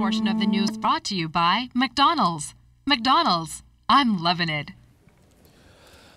portion of the news brought to you by McDonald's. McDonald's, I'm loving it.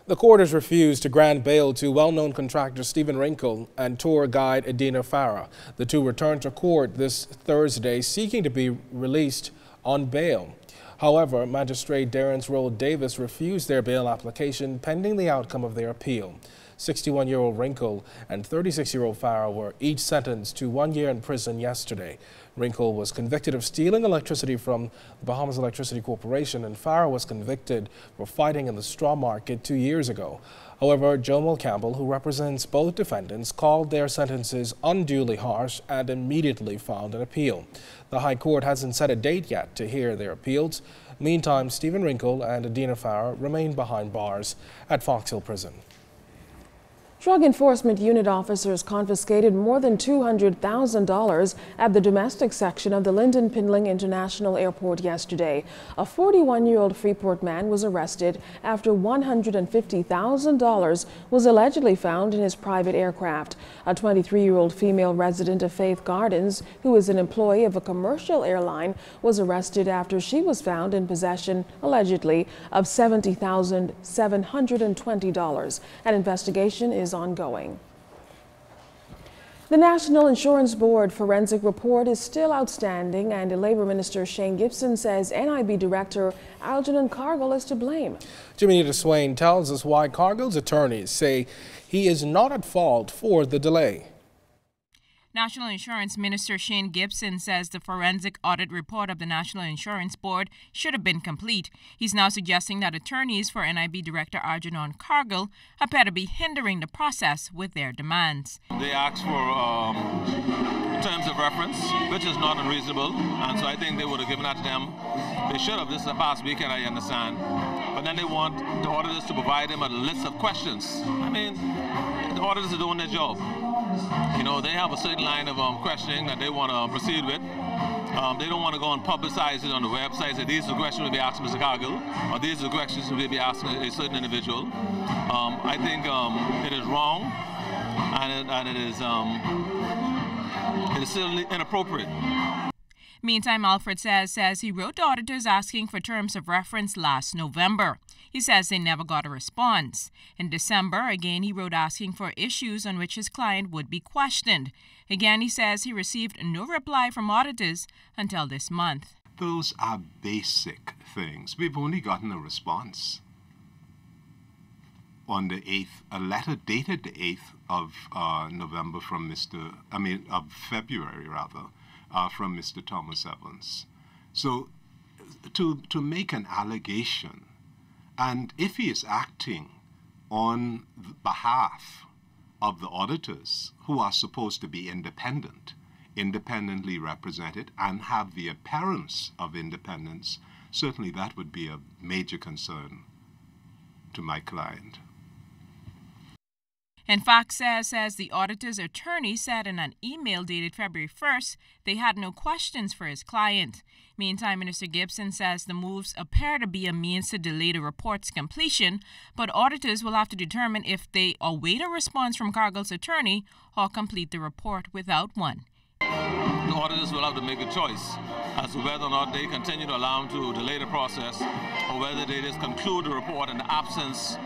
The court has refused to grant bail to well-known contractor Stephen Wrinkle and tour guide Adina Farah. The two returned to court this Thursday seeking to be released on bail. However, Magistrate Darren Roll Davis refused their bail application pending the outcome of their appeal. 61-year-old Wrinkle and 36-year-old Farah were each sentenced to 1 year in prison yesterday. Wrinkle was convicted of stealing electricity from the Bahamas Electricity Corporation, and Farah was convicted for fighting in the straw market 2 years ago. However, Jomal Campbell, who represents both defendants, called their sentences unduly harsh and immediately filed an appeal. The High Court hasn't set a date yet to hear their appeals. Meantime, Stephen Wrinkle and Adina Farah remain behind bars at Fox Hill Prison. Drug Enforcement Unit officers confiscated more than $200,000 at the domestic section of the Lyndon Pindling International Airport yesterday. A 41-year-old Freeport man was arrested after $150,000 was allegedly found in his private aircraft. A 23-year-old female resident of Faith Gardens, who is an employee of a commercial airline, was arrested after she was found in possession, allegedly, of $70,720. An investigation is ongoing. The National Insurance Board forensic report is still outstanding, and Labor Minister Shane Gibson says NIB Director Algernon Cargill is to blame. Jimmy Swain tells us why Cargill's attorneys say he is not at fault for the delay. National Insurance Minister Shane Gibson says the forensic audit report of the National Insurance Board should have been complete. He's now suggesting that attorneys for NIB Director Algernon Cargill appear to be hindering the process with their demands. They asked for terms of reference, which is not unreasonable, and so I think they would have given that to them. They should have. This is the past weekend, I understand. But then they want the auditors to provide them a list of questions. I mean, the auditors are doing their job. You know, they have a certain line of questioning that they want to proceed with. They don't want to go and publicize it on the website. Say these are the questions we'll be asking Mr. Cargill, or these are the questions we'll be asking a certain individual. I think it is wrong, and it is certainly inappropriate. Meantime, Alfred says he wrote the auditors asking for terms of reference last November. He says they never got a response. In December, again, he wrote asking for issues on which his client would be questioned. Again, he says he received no reply from auditors until this month. Those are basic things. We've only gotten a response on the 8th, a letter dated the 8th of November from of February rather, from Mr. Thomas Evans. So to make an allegation, and if he is acting on behalf of the auditors who are supposed to be independently represented and have the appearance of independence, certainly that would be a major concern to my client. In fact, says the auditor's attorney said in an email dated February 1st they had no questions for his client. Meantime, Minister Gibson says the moves appear to be a means to delay the report's completion, but auditors will have to determine if they await a response from Cargill's attorney or complete the report without one. The auditors will have to make a choice as to whether or not they continue to allow him to delay the process, or whether they just conclude the report in the absence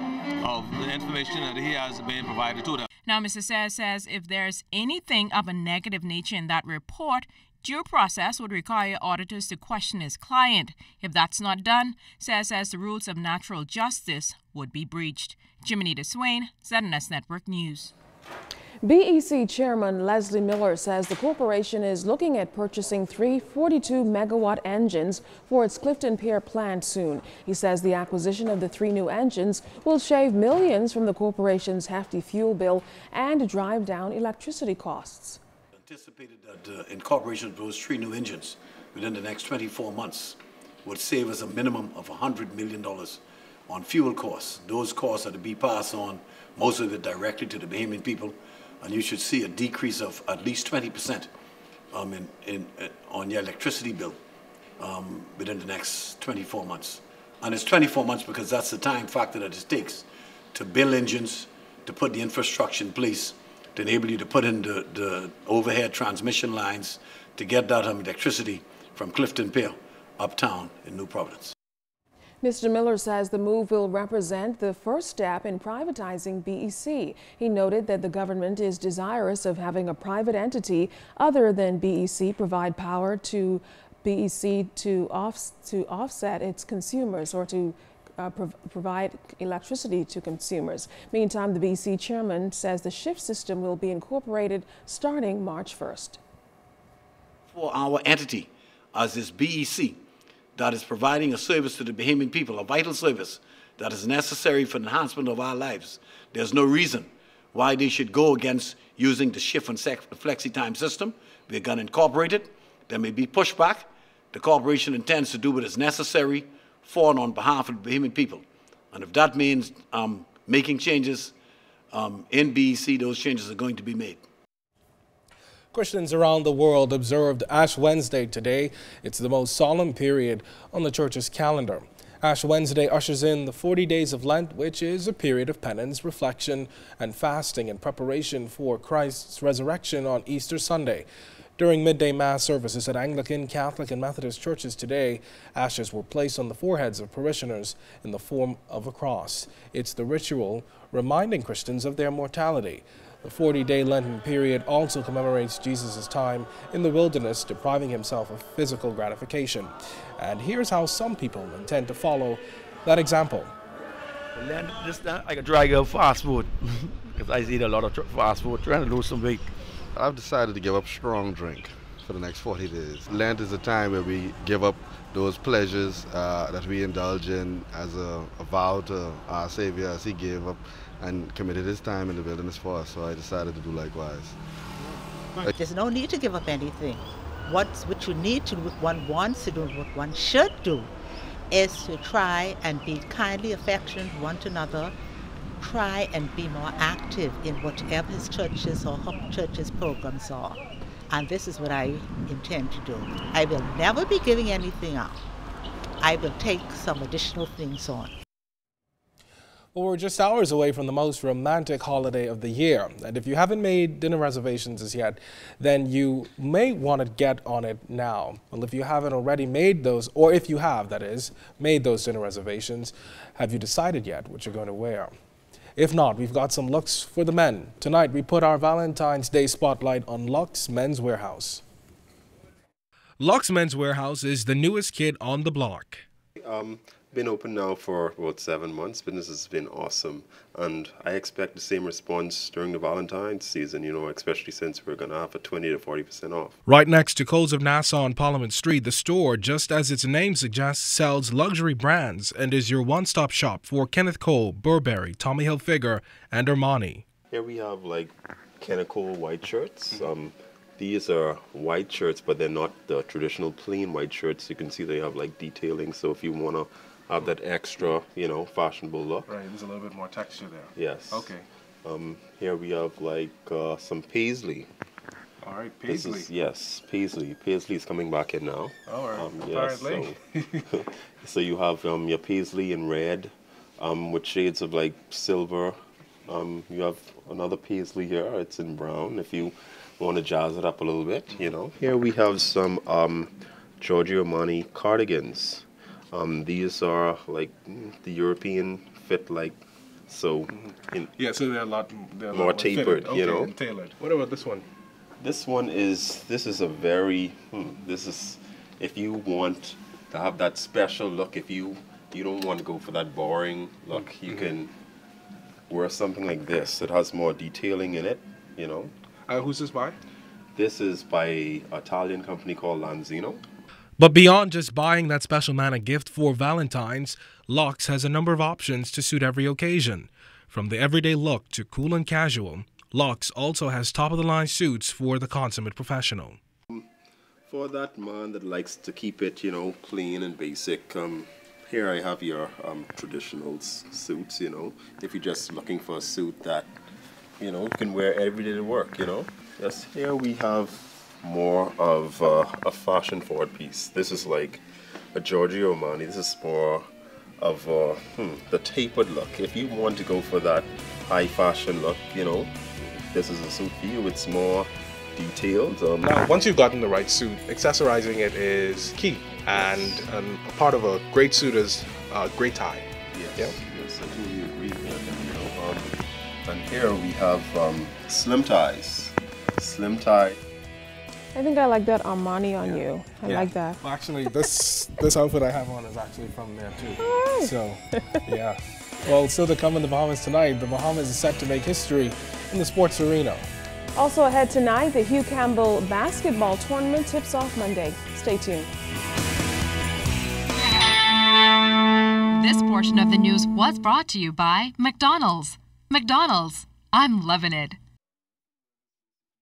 of the information that he has been provided to them. Now, Mr. says if there's anything of a negative nature in that report, due process would require auditors to question his client. If that's not done, says the rules of natural justice would be breached. Jiminita Swain, ZNS Network News. BEC Chairman Leslie Miller says the corporation is looking at purchasing 3 42-megawatt engines for its Clifton Pier plant soon. He says the acquisition of the 3 new engines will shave millions from the corporation's hefty fuel bill and drive down electricity costs. Anticipated that incorporation of those 3 new engines within the next 24 months would save us a minimum of $100 million on fuel costs. Those costs are to be passed on, most of it directly to the Bahamian people, and you should see a decrease of at least 20% on your electricity bill within the next 24 months. And it's 24 months because that's the time factor that it takes to build engines, to put the infrastructure in place, to enable you to put in the overhead transmission lines, to get that electricity from Clifton Pier uptown in New Providence. Mr. Miller says the move will represent the first step in privatizing BEC. He noted that the government is desirous of having a private entity other than BEC provide power to BEC to offset its consumers or to provide electricity to consumers. Meantime, the BEC chairman says the shift system will be incorporated starting March 1st. For our entity, as is BEC, that is providing a service to the Bahamian people, a vital service that is necessary for the enhancement of our lives, there's no reason why they should go against using the shift and flexi-time system. We're going to incorporate it. There may be pushback. The corporation intends to do what is necessary for and on behalf of the Bahamian people. And if that means making changes in BEC, those changes are going to be made. Christians around the world observed Ash Wednesday today. It's the most solemn period on the church's calendar. Ash Wednesday ushers in the 40 days of Lent, which is a period of penance, reflection, and fasting in preparation for Christ's resurrection on Easter Sunday. During midday Mass services at Anglican, Catholic, and Methodist churches today, ashes were placed on the foreheads of parishioners in the form of a cross. It's the ritual reminding Christians of their mortality. The 40-day Lenten period also commemorates Jesus' time in the wilderness, depriving himself of physical gratification. And here's how some people intend to follow that example. Lent, I can try to go fast food because I eat a lot of fast food, trying to lose some weight. I've decided to give up strong drink for the next 40 days. Lent is a time where we give up those pleasures that we indulge in as a vow to our Savior as he gave up and committed his time in the wilderness for us, so I decided to do likewise. There's no need to give up anything. What you need to do, what one wants to do, what one should do, is to try and be kindly affectionate one to another, try and be more active in whatever his churches or her church's programs are. And this is what I intend to do. I will never be giving anything up. I will take some additional things on. Well, we're just hours away from the most romantic holiday of the year. And if you haven't made dinner reservations as yet, then you may want to get on it now. Well, if you haven't already made those, or if you have, that is, made those dinner reservations, have you decided yet what you're going to wear? If not, we've got some looks for the men. Tonight, we put our Valentine's Day spotlight on Lux Men's Warehouse. Lux Men's Warehouse is the newest kid on the block. Been open now for about 7 months. Business has been awesome, and I expect the same response during the Valentine's season, especially since we're going to have a 20 to 40% off. Right next to Coles of Nassau on Parliament Street, the store, just as its name suggests, sells luxury brands and is your one-stop shop for Kenneth Cole, Burberry, Tommy Hilfiger, and Armani. Here we have like Kenneth Cole white shirts. These are white shirts, but they're not the traditional plain white shirts. You can see they have like detailing, so if you want to have that extra, fashionable look. Right, there's a little bit more texture there. Yes. Okay. Here we have like some paisley. All right, paisley. Yes, paisley. Paisley is coming back in now. All right. Yes, Apparently. So you have your paisley in red, with shades of like silver. You have another paisley here. It's in brown. If you want to jazz it up a little bit, Here we have some Giorgio Armani cardigans. These are like the European fit, like so. So they're a lot more tapered, and tailored. What about this one? This is a very. This is if you want to have that special look. If you don't want to go for that boring look, you can wear something like this. It has more detailing in it, Who's this by? This is by an Italian company called Lanzino. But beyond just buying that special man a gift for Valentine's, Lux has a number of options to suit every occasion. From the everyday look to cool and casual, Lux also has top-of-the-line suits for the consummate professional. For that man that likes to keep it, clean and basic, here I have your traditional suits, if you're just looking for a suit that, you can wear every day to work, Yes, here we have more of a fashion forward piece. This is like a Giorgio Armani. This is more of the tapered look. If you want to go for that high fashion look, this is a suit for you. It's more details. Now, once you've gotten the right suit, accessorizing it is key. And a part of a great suit is a great tie. Yes, Yeah? yes, I totally agree with that. And here we have slim ties. Slim tie. I think I like that Armani on you. I like that. Well, actually, this outfit I have on is actually from there too. Alright. So, yeah. Well, still to come in the Bahamas tonight. The Bahamas is set to make history in the sports arena. Also ahead tonight, the Hugh Campbell basketball tournament tips off Monday. Stay tuned. This portion of the news was brought to you by McDonald's. McDonald's, I'm loving it.